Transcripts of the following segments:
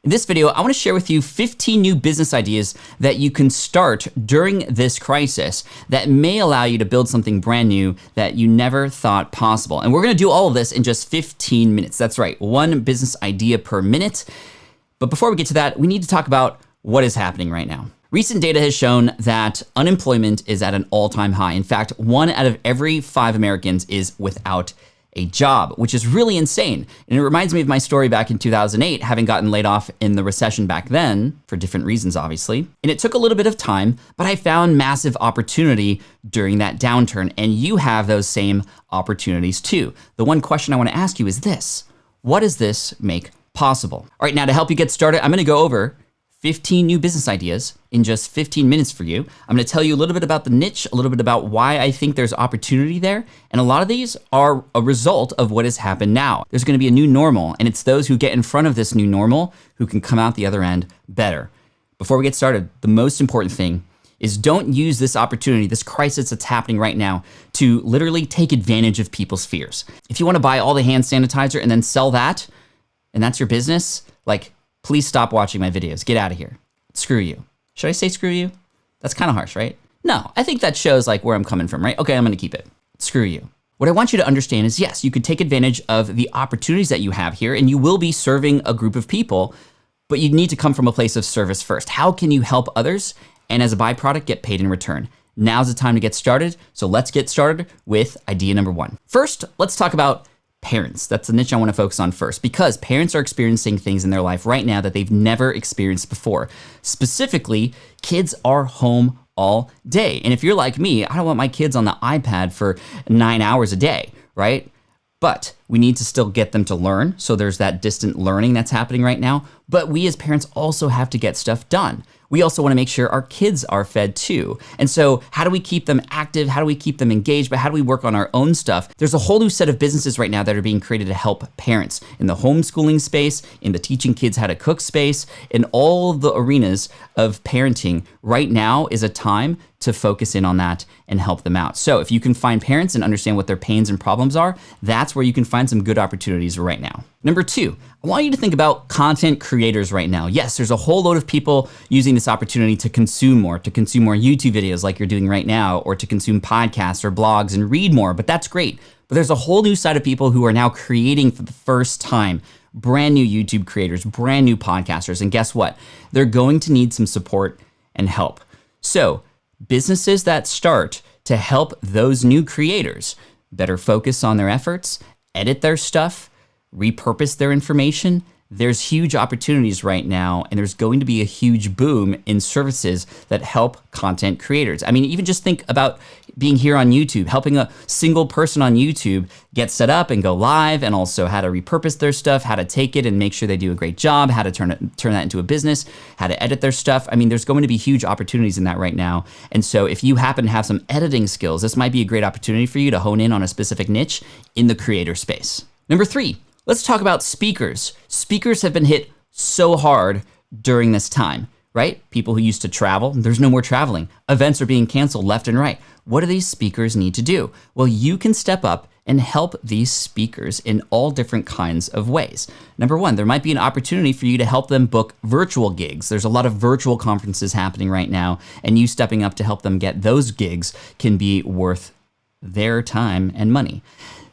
In this video, I want to share with you 15 new business ideas that you can start during this crisis that may allow you to build something brand new that you never thought possible. And we're going to do all of this in just 15 minutes. That's right, one business idea per minute. But before we get to that, we need to talk about what is happening right now. Recent data has shown that unemployment is at an all-time high. In fact, 1 out of every 5 Americans is without a job, which is really insane. And it reminds me of my story back in 2008, having gotten laid off in the recession back then, for different reasons, obviously. And it took a little bit of time, but I found massive opportunity during that downturn. And you have those same opportunities too. The one question I want to ask you is this: what does this make possible? All right, now to help you get started, I'm going to go over 15 new business ideas in just 15 minutes for you. I'm gonna tell you a little bit about the niche, a little bit about why I think there's opportunity there, and a lot of these are a result of what has happened now. There's gonna be a new normal, and it's those who get in front of this new normal who can come out the other end better. Before we get started, the most important thing is don't use this opportunity, this crisis that's happening right now, to literally take advantage of people's fears. If you wanna buy all the hand sanitizer and then sell that, and that's your business, please stop watching my videos. Get out of here. Screw you. Should I say screw you? That's kind of harsh, right? No, I think that shows where I'm coming from, right? Okay, I'm gonna keep it. Screw you. What I want you to understand is, yes, you could take advantage of the opportunities that you have here, and you will be serving a group of people, but you need to come from a place of service first. How can you help others, and as a byproduct, get paid in return? Now's the time to get started, so let's get started with idea number 1. First, let's talk about parents. That's the niche I want to focus on first, because parents are experiencing things in their life right now that they've never experienced before. Specifically, kids are home all day. And if you're like me, I don't want my kids on the iPad for 9 hours a day, right? But we need to still get them to learn. So there's that distant learning that's happening right now. But we as parents also have to get stuff done. We also want to make sure our kids are fed too. And so how do we keep them active? How do we keep them engaged? But how do we work on our own stuff? There's a whole new set of businesses right now that are being created to help parents in the homeschooling space, in the teaching kids how to cook space, in all the arenas of parenting. Right now is a time to focus in on that and help them out. So if you can find parents and understand what their pains and problems are, that's where you can find some good opportunities right now. Number 2, I want you to think about content creators right now. Yes, there's a whole load of people using this opportunity to consume more YouTube videos like you're doing right now, or to consume podcasts or blogs and read more, but that's great. But there's a whole new side of people who are now creating for the first time. Brand new YouTube creators, brand new podcasters, and guess what? They're going to need some support and help. So businesses that start to help those new creators better focus on their efforts, edit their stuff, repurpose their information. There's huge opportunities right now, and there's going to be a huge boom in services that help content creators. I mean, even just think about being here on YouTube, helping a single person on YouTube get set up and go live, and also how to repurpose their stuff, how to take it and make sure they do a great job, how to turn that into a business, how to edit their stuff. I mean, there's going to be huge opportunities in that right now. And so if you happen to have some editing skills, this might be a great opportunity for you to hone in on a specific niche in the creator space. Number 3, let's talk about speakers. Speakers have been hit so hard during this time, right? People who used to travel, there's no more traveling. Events are being canceled left and right. What do these speakers need to do? Well, you can step up and help these speakers in all different kinds of ways. Number 1, there might be an opportunity for you to help them book virtual gigs. There's a lot of virtual conferences happening right now, and you stepping up to help them get those gigs can be worth their time and money.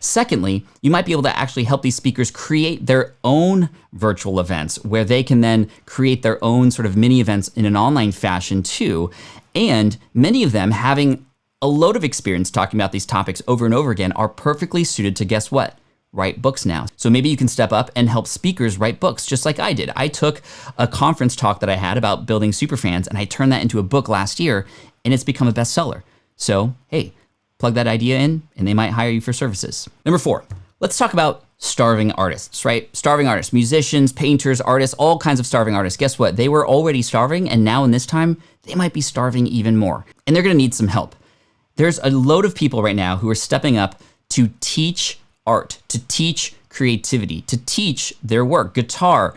Secondly, you might be able to actually help these speakers create their own virtual events, where they can then create their own sort of mini events in an online fashion too. And many of them, having a load of experience talking about these topics over and over again, are perfectly suited to, guess what? Write books now. So maybe you can step up and help speakers write books, just like I did. I took a conference talk that I had about building superfans, and I turned that into a book last year, and it's become a bestseller. So, hey, plug that idea in, and they might hire you for services. Number 4, let's talk about starving artists, right? Starving artists, musicians, painters, artists, all kinds of starving artists. Guess what? They were already starving, and now in this time, they might be starving even more. And they're gonna need some help. There's a load of people right now who are stepping up to teach art, to teach creativity, to teach their work, guitar,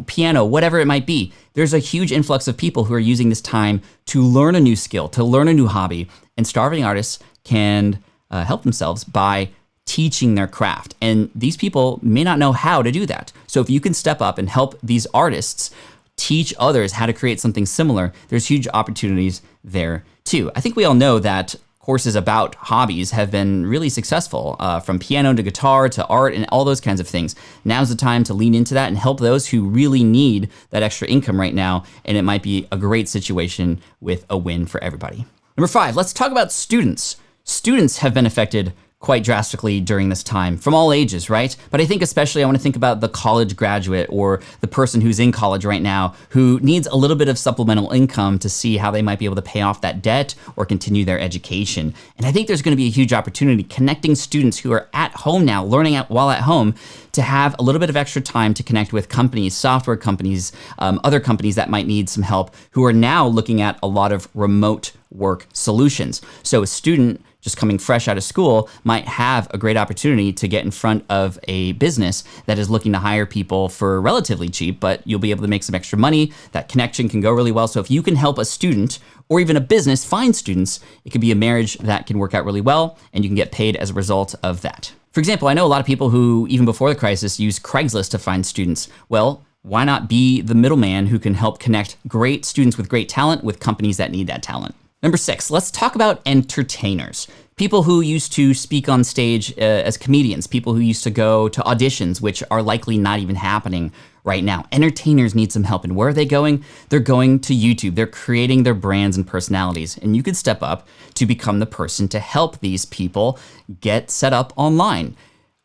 piano, whatever it might be. There's a huge influx of people who are using this time to learn a new skill, to learn a new hobby, and starving artists can help themselves by teaching their craft. And these people may not know how to do that. So if you can step up and help these artists teach others how to create something similar, there's huge opportunities there too. I think we all know that courses about hobbies have been really successful, from piano to guitar to art and all those kinds of things. Now's the time to lean into that and help those who really need that extra income right now, and it might be a great situation with a win for everybody. Number 5, let's talk about students. Students have been affected quite drastically during this time, from all ages, right? But I think especially I want to think about the college graduate or the person who's in college right now who needs a little bit of supplemental income to see how they might be able to pay off that debt or continue their education. And I think there's going to be a huge opportunity connecting students who are at home now, learning while at home, to have a little bit of extra time to connect with companies, software companies, other companies that might need some help, who are now looking at a lot of remote work solutions. So a student just coming fresh out of school might have a great opportunity to get in front of a business that is looking to hire people for relatively cheap, but you'll be able to make some extra money. That connection can go really well. So if you can help a student or even a business find students, it could be a marriage that can work out really well, and you can get paid as a result of that. For example, I know a lot of people who, even before the crisis, use Craigslist to find students. Well, why not be the middleman who can help connect great students with great talent with companies that need that talent? Number 6, let's talk about entertainers. People who used to speak on stage as comedians, people who used to go to auditions, which are likely not even happening right now. Entertainers need some help. And where are they going? They're going to YouTube. They're creating their brands and personalities. And you could step up to become the person to help these people get set up online.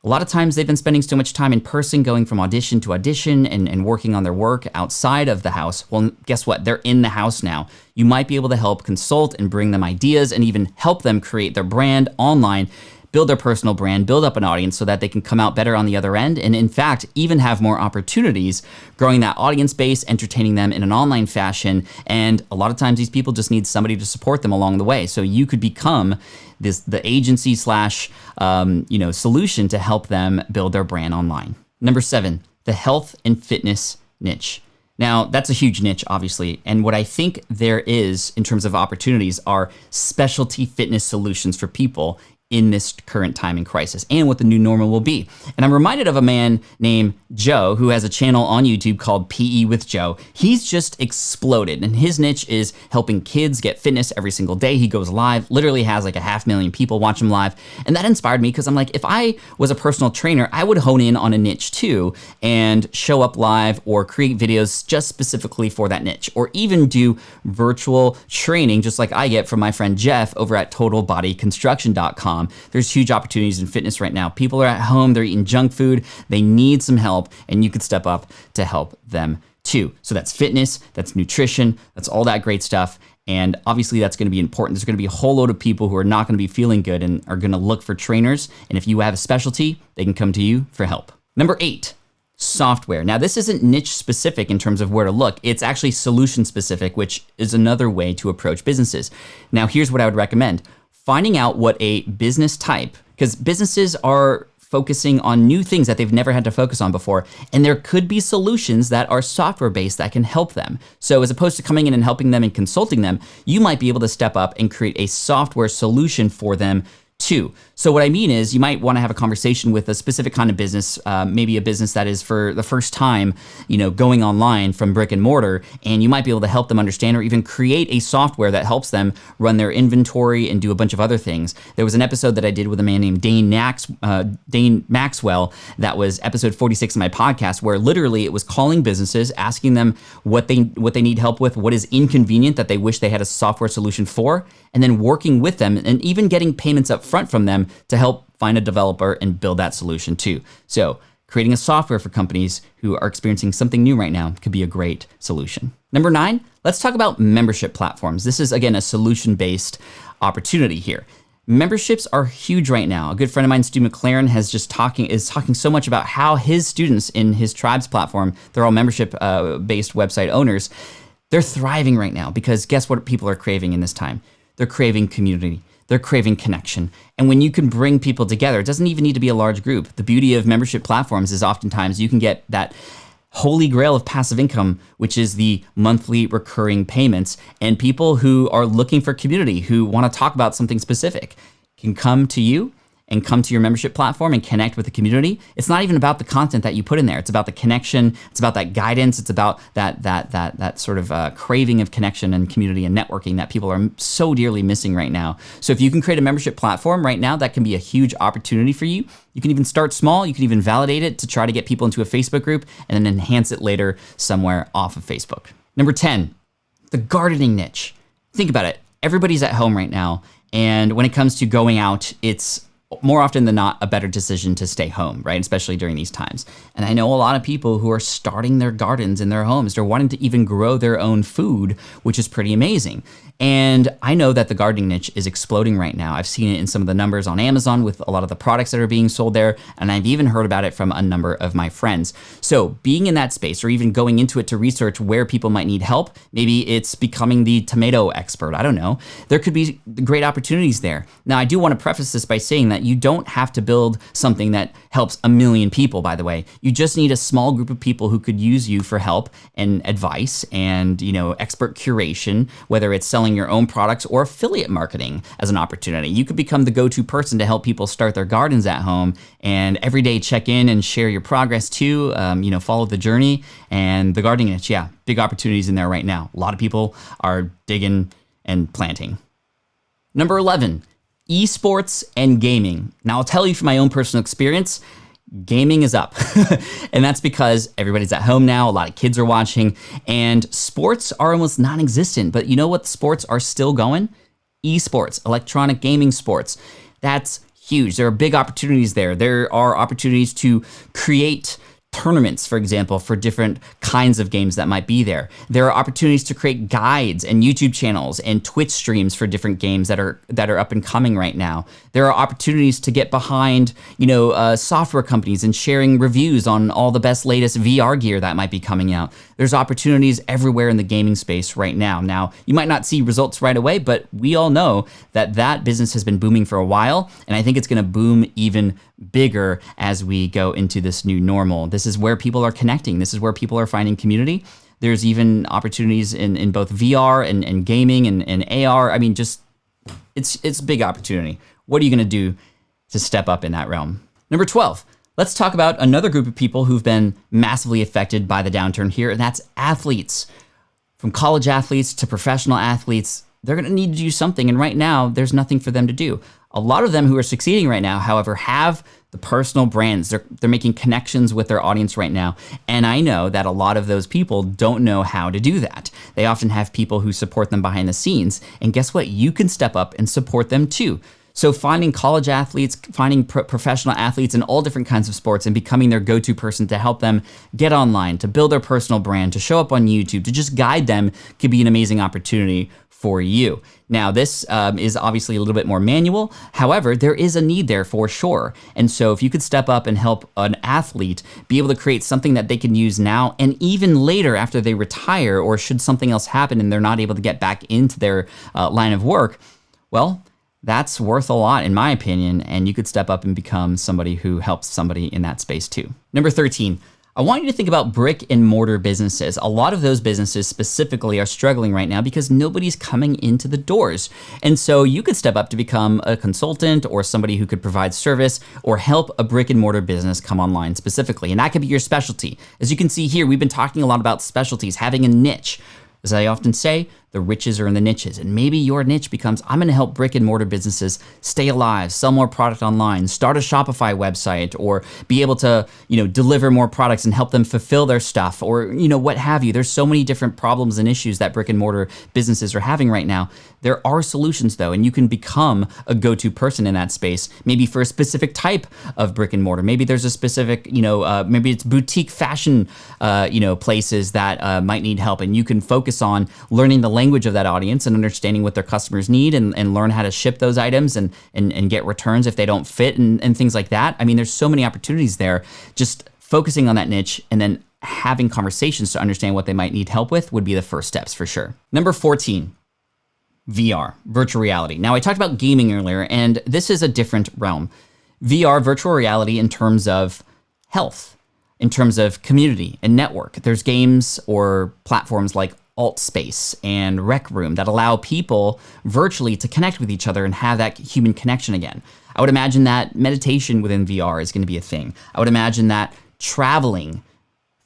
A lot of times they've been spending so much time in person, going from audition to audition and working on their work outside of the house. Well, guess what? They're in the house now. You might be able to help consult and bring them ideas and even help them create their brand online, build their personal brand, build up an audience so that they can come out better on the other end. And in fact, even have more opportunities growing that audience base, entertaining them in an online fashion. And a lot of times these people just need somebody to support them along the way. So you could become the agency slash solution to help them build their brand online. Number 7, the health and fitness niche. Now, that's a huge niche, obviously. And what I think there is in terms of opportunities are specialty fitness solutions for people in this current time in crisis and what the new normal will be. And I'm reminded of a man named Joe who has a channel on YouTube called PE with Joe. He's just exploded, and his niche is helping kids get fitness every single day. He goes live, literally has like 500,000 people watch him live. And that inspired me because I'm like, if I was a personal trainer, I would hone in on a niche too and show up live or create videos just specifically for that niche, or even do virtual training just like I get from my friend Jeff over at totalbodyconstruction.com. There's huge opportunities in fitness right now. People are at home, they're eating junk food, they need some help, and you could step up to help them too. So that's fitness, that's nutrition, that's all that great stuff. And obviously that's going to be important. There's going to be a whole load of people who are not going to be feeling good and are going to look for trainers. And if you have a specialty, they can come to you for help. Number 8, software. Now, this isn't niche specific in terms of where to look. It's actually solution specific, which is another way to approach businesses. Now, here's what I would recommend. Finding out what a business type, because businesses are focusing on new things that they've never had to focus on before, and there could be solutions that are software-based that can help them. So as opposed to coming in and helping them and consulting them, you might be able to step up and create a software solution for them too. So what I mean is you might want to have a conversation with a specific kind of business, maybe a business that is for the first time, going online from brick and mortar, and you might be able to help them understand or even create a software that helps them run their inventory and do a bunch of other things. There was an episode that I did with a man named Dane Maxwell that was episode 46 of my podcast, where literally it was calling businesses, asking them what they need help with, what is inconvenient that they wish they had a software solution for, and then working with them and even getting payments up front from them to help find a developer and build that solution too. So creating a software for companies who are experiencing something new right now could be a great solution. Number 9, let's talk about membership platforms. This is, again, a solution-based opportunity here. Memberships are huge right now. A good friend of mine, Stu McLaren, is talking so much about how his students in his Tribes platform, they're all membership-based website owners, they're thriving right now because guess what people are craving in this time? They're craving community. They're craving connection. And when you can bring people together, it doesn't even need to be a large group. The beauty of membership platforms is oftentimes you can get that holy grail of passive income, which is the monthly recurring payments. And people who are looking for community, who want to talk about something specific, can come to you and come to your membership platform and connect with the community, it's not even about the content that you put in there. It's about the connection. It's about that guidance. It's about that sort of craving of connection and community and networking that people are so dearly missing right now. So if you can create a membership platform right now, that can be a huge opportunity for you. You can even start small. You can even validate it to try to get people into a Facebook group and then enhance it later somewhere off of Facebook. Number 10, the gardening niche. Think about it. Everybody's at home right now. And when it comes to going out, it's more often than not a better decision to stay home, right? Especially during these times. And I know a lot of people who are starting their gardens in their homes. They're wanting to even grow their own food, which is pretty amazing. And I know that the gardening niche is exploding right now. I've seen it in some of the numbers on Amazon with a lot of the products that are being sold there. And I've even heard about it from a number of my friends. So being in that space or even going into it to research where people might need help, maybe it's becoming the tomato expert. I don't know. There could be great opportunities there. Now, I do want to preface this by saying that you don't have to build something that helps a million people, by the way. You just need a small group of people who could use you for help and advice and, expert curation, whether it's selling your own products or affiliate marketing as an opportunity. You could become the go-to person to help people start their gardens at home and every day check in and share your progress too, follow the journey. And the gardening niche, big opportunities in there right now. A lot of people are digging and planting. Number 11, esports and gaming. Now, I'll tell you from my own personal experience, gaming is up. And that's because everybody's at home now. A lot of kids are watching and sports are almost non-existent. But you know what sports are still going? Esports, electronic gaming sports. That's huge. There are big opportunities there. There are opportunities to create tournaments, for example, for different kinds of games that might be there. There are opportunities to create guides and YouTube channels and Twitch streams for different games that are up and coming right now. There are opportunities to get behind, software companies and sharing reviews on all the best latest VR gear that might be coming out. There's opportunities everywhere in the gaming space right now. Now, you might not see results right away, but we all know that business has been booming for a while, and I think it's going to boom even bigger as we go into this new normal. This is where people are connecting. This is where people are finding community. There's even opportunities in both VR and gaming and AR. I mean, it's a big opportunity. What are you going to do to step up in that realm? Number 12, let's talk about another group of people who've been massively affected by the downturn here, and that's athletes. From college athletes to professional athletes, they're going to need to do something, and right now, there's nothing for them to do. A lot of them who are succeeding right now, however, have the personal brands. They're making connections with their audience right now. And I know that a lot of those people don't know how to do that. They often have people who support them behind the scenes. And guess what? You can step up and support them too. So finding college athletes, finding professional athletes in all different kinds of sports and becoming their go-to person to help them get online, to build their personal brand, to show up on YouTube, to just guide them could be an amazing opportunity for you. Now, this is obviously a little bit more manual. However, there is a need there for sure. And so if you could step up and help an athlete be able to create something that they can use now and even later after they retire, or should something else happen and they're not able to get back into their line of work, well, that's worth a lot in my opinion. And you could step up and become somebody who helps somebody in that space too. Number 13. I want you to think about brick and mortar businesses. A lot of those businesses specifically are struggling right now because nobody's coming into the doors. And so you could step up to become a consultant or somebody who could provide service or help a brick and mortar business come online specifically. And that could be your specialty. As you can see here, we've been talking a lot about specialties, having a niche. As I often say, the riches are in the niches, and maybe your niche becomes, I'm gonna help brick and mortar businesses stay alive, sell more product online, start a Shopify website, or be able to, deliver more products and help them fulfill their stuff, or, what have you. There's so many different problems and issues that brick and mortar businesses are having right now. There are solutions though, and you can become a go-to person in that space, maybe for a specific type of brick and mortar. Maybe there's a specific, maybe it's boutique fashion, places that might need help, and you can focus on learning the language of that audience and understanding what their customers need and learn how to ship those items and get returns if they don't fit and things like that. I mean, there's so many opportunities there. Just focusing on that niche and then having conversations to understand what they might need help with would be the first steps for sure. Number 14, VR, virtual reality. Now, I talked about gaming earlier, and this is a different realm. VR, virtual reality in terms of health, in terms of community and network. There's games or platforms like alt space and rec room that allow people virtually to connect with each other and have that human connection again. I would imagine that meditation within VR is going to be a thing. I would imagine that traveling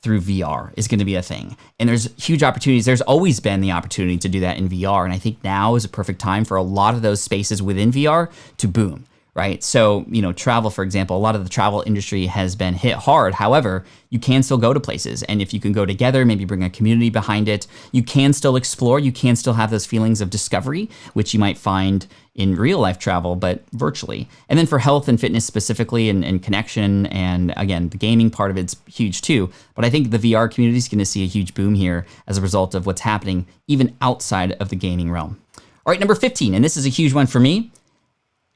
through VR is going to be a thing. And there's huge opportunities. There's always been the opportunity to do that in VR. And I think now is a perfect time for a lot of those spaces within VR to boom, right? So, travel, for example, a lot of the travel industry has been hit hard. However, you can still go to places. And if you can go together, maybe bring a community behind it, you can still explore. You can still have those feelings of discovery, which you might find in real life travel, but virtually. And then for health and fitness specifically and connection, and again, the gaming part of it's huge too. But I think the VR community is going to see a huge boom here as a result of what's happening even outside of the gaming realm. All right, number 15, and this is a huge one for me,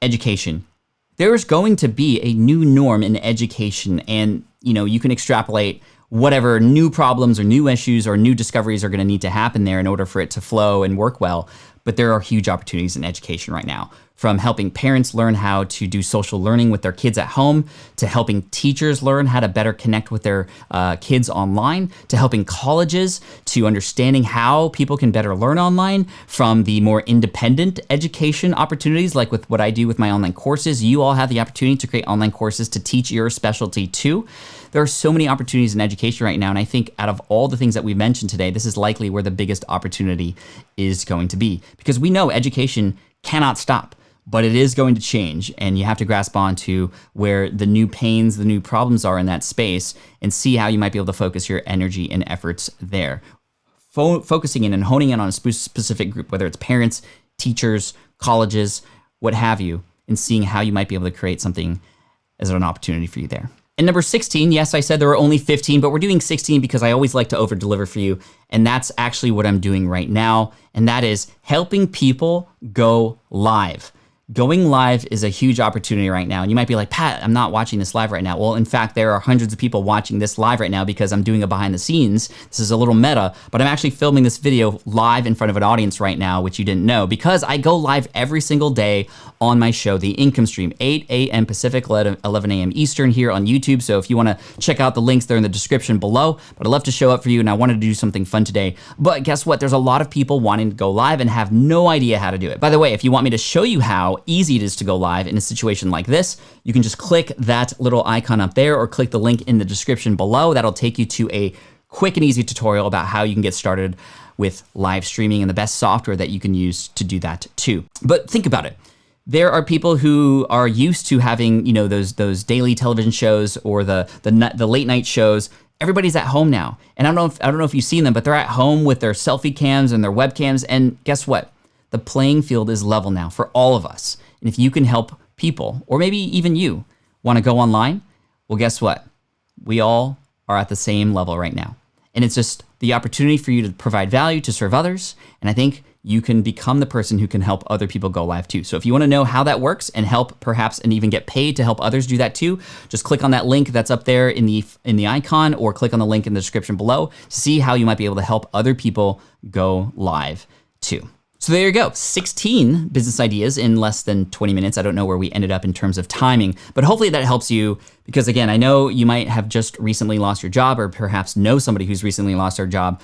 education. There's going to be a new norm in education, and you can extrapolate whatever new problems or new issues or new discoveries are going to need to happen there in order for it to flow and work well. But there are huge opportunities in education right now, from helping parents learn how to do social learning with their kids at home, to helping teachers learn how to better connect with their kids online, to helping colleges, to understanding how people can better learn online, from the more independent education opportunities, like with what I do with my online courses. You all have the opportunity to create online courses to teach your specialty too. There are so many opportunities in education right now, and I think out of all the things that we mentioned today, this is likely where the biggest opportunity is going to be, because we know education cannot stop, but it is going to change, and you have to grasp on to where the new pains, the new problems are in that space, and see how you might be able to focus your energy and efforts there. Focusing in and honing in on a specific group, whether it's parents, teachers, colleges, what have you, and seeing how you might be able to create something as an opportunity for you there. And number 16, yes, I said there were only 15, but we're doing 16 because I always like to over deliver for you. And that's actually what I'm doing right now. And that is helping people go live. Going live is a huge opportunity right now. And you might be like, Pat, I'm not watching this live right now. Well, in fact, there are hundreds of people watching this live right now because I'm doing a behind the scenes. This is a little meta, but I'm actually filming this video live in front of an audience right now, which you didn't know, because I go live every single day on my show, The Income Stream, 8 a.m. Pacific, 11 a.m. Eastern here on YouTube. So if you want to check out the links, they're in the description below. But I'd love to show up for you, and I wanted to do something fun today. But guess what? There's a lot of people wanting to go live and have no idea how to do it. By the way, if you want me to show you how easy it is to go live in a situation like this, you can just click that little icon up there or click the link in the description below. That'll take you to a quick and easy tutorial about how you can get started with live streaming and the best software that you can use to do that too. But think about it. There are people who are used to having, those daily television shows or the late night shows. Everybody's at home now. And I don't know if you've seen them, but they're at home with their selfie cams and their webcams. And guess what? The playing field is level now for all of us. And if you can help people, or maybe even you want to go online, well, guess what? We all are at the same level right now. And it's just the opportunity for you to provide value, to serve others. And I think you can become the person who can help other people go live too. So if you want to know how that works and help perhaps and even get paid to help others do that too, just click on that link that's up there in the icon, or click on the link in the description below to see how you might be able to help other people go live too. So there you go, 16 business ideas in less than 20 minutes. I don't know where we ended up in terms of timing, but hopefully that helps you, because again, I know you might have just recently lost your job, or perhaps know somebody who's recently lost their job.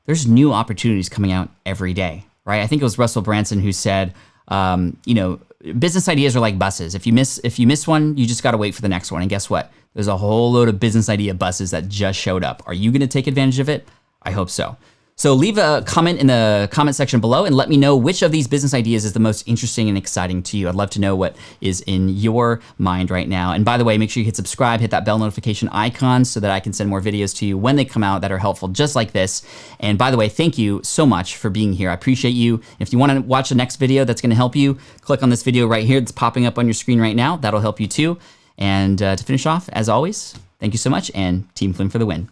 There's new opportunities coming out every day, right? I think it was Russell Branson who said, business ideas are like buses. If you miss one, you just gotta wait for the next one. And guess what? There's a whole load of business idea buses that just showed up. Are you gonna take advantage of it? I hope so. So leave a comment in the comment section below and let me know which of these business ideas is the most interesting and exciting to you. I'd love to know what is in your mind right now. And by the way, make sure you hit subscribe, hit that bell notification icon so that I can send more videos to you when they come out that are helpful, just like this. And by the way, thank you so much for being here. I appreciate you. If you want to watch the next video that's going to help you, click on this video right here that's popping up on your screen right now. That'll help you too. And to finish off, as always, thank you so much, and Team Flynn for the win.